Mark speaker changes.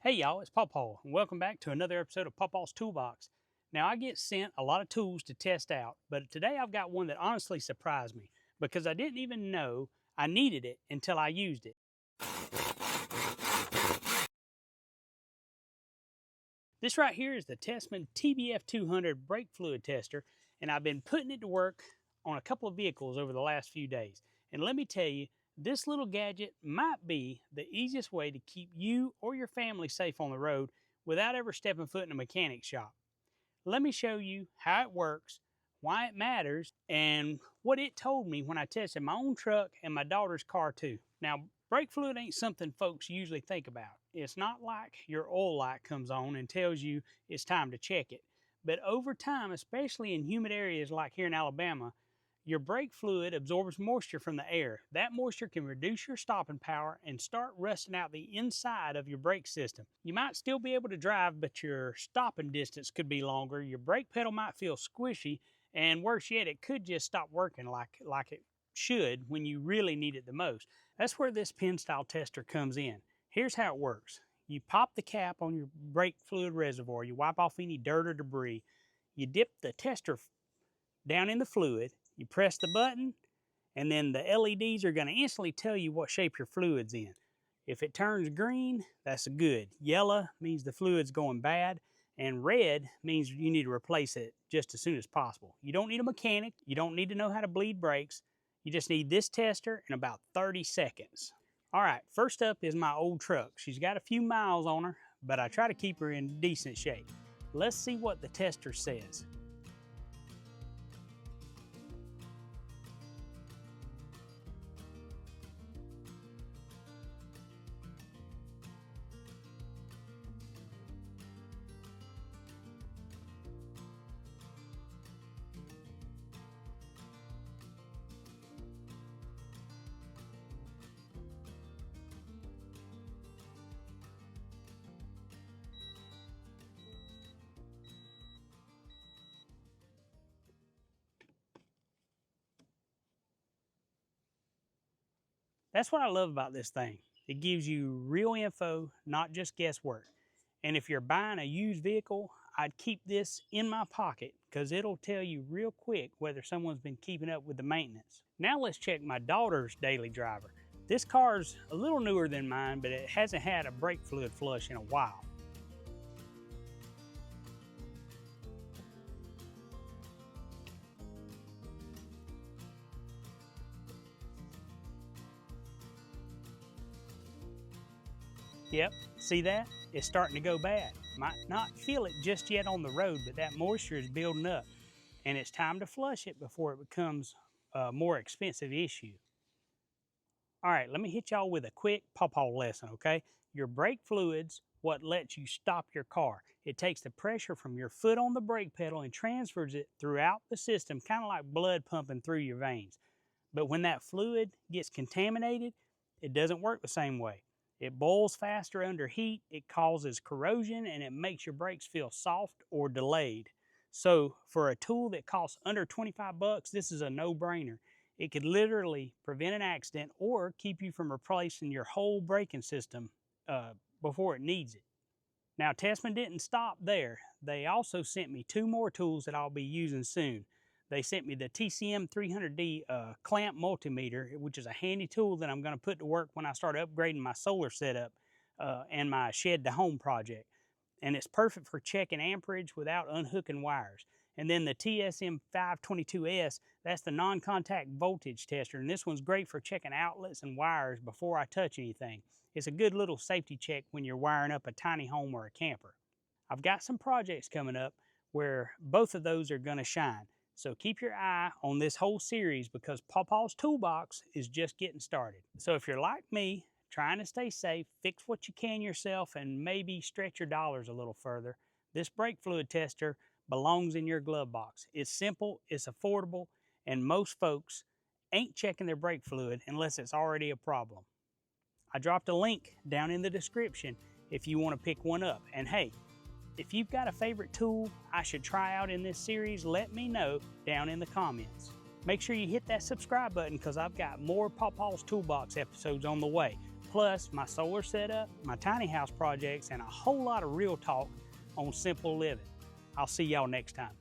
Speaker 1: Hey y'all, it's PawPaw, and welcome back to another episode of PawPaw's Toolbox. Now I get sent a lot of tools to test out, but today I've got one that honestly surprised me because I didn't even know I needed it until I used it. This right here is the Tesmen TBF-200 brake fluid tester, and I've been putting it to work on a couple of vehicles over the last few days. And let me tell you, this little gadget might be the easiest way to keep you or your family safe on the road without ever stepping foot in a mechanic shop. Let me show you how it works, why it matters, and what it told me when I tested my own truck and my daughter's car too. Now, brake fluid ain't something folks usually think about. It's not like your oil light comes on and tells you it's time to check it. But over time, especially in humid areas like here in Alabama, your brake fluid absorbs moisture from the air. That moisture can reduce your stopping power and start rusting out the inside of your brake system. You might still be able to drive, but your stopping distance could be longer. Your brake pedal might feel squishy, and worse yet, it could just stop working like it should when you really need it the most. That's where this pin style tester comes in. Here's how it works. You pop the cap on your brake fluid reservoir. You wipe off any dirt or debris. You dip the tester down in the fluid. You press the button, and then the LEDs are going to instantly tell you what shape your fluid's in. If it turns green, that's good. Yellow means the fluid's going bad, and red means you need to replace it just as soon as possible. You don't need a mechanic. You don't need to know how to bleed brakes. You just need this tester in about 30 seconds. All right, first up is my old truck. She's got a few miles on her, but I try to keep her in decent shape. Let's see what the tester says. That's what I love about this thing. It gives you real info, not just guesswork. And if you're buying a used vehicle, I'd keep this in my pocket because it'll tell you real quick whether someone's been keeping up with the maintenance. Now let's check my daughter's daily driver. This car's a little newer than mine, but it hasn't had a brake fluid flush in a while. Yep, see that? It's starting to go bad. Might not feel it just yet on the road, but that moisture is building up. And it's time to flush it before it becomes a more expensive issue. All right, let me hit y'all with a quick PawPaw lesson, okay? Your brake fluid's what lets you stop your car. It takes the pressure from your foot on the brake pedal and transfers it throughout the system, kind of like blood pumping through your veins. But when that fluid gets contaminated, it doesn't work the same way. It boils faster under heat, it causes corrosion, and it makes your brakes feel soft or delayed. So for a tool that costs under 25 bucks, this is a no-brainer. It could literally prevent an accident or keep you from replacing your whole braking system before it needs it. Now, Tesmen didn't stop there. They also sent me two more tools that I'll be using soon. They sent me the TCM 300D clamp multimeter, which is a handy tool that I'm going to put to work when I start upgrading my solar setup and my shed to home project. And it's perfect for checking amperage without unhooking wires. And then the TSM 522S, that's the non-contact voltage tester. And this one's great for checking outlets and wires before I touch anything. It's a good little safety check when you're wiring up a tiny home or a camper. I've got some projects coming up where both of those are going to shine. So keep your eye on this whole series because PawPaw's Toolbox is just getting started. So if you're like me, trying to stay safe, fix what you can yourself, and maybe stretch your dollars a little further, this brake fluid tester belongs in your glove box. It's simple, it's affordable, and most folks ain't checking their brake fluid unless it's already a problem. I dropped a link down in the description if you want to pick one up. And hey, if you've got a favorite tool I should try out in this series, let me know down in the comments. Make sure you hit that subscribe button because I've got more PawPaw's Toolbox episodes on the way. plus my solar setup, my tiny house projects, and a whole lot of real talk on simple living. I'll see y'all next time.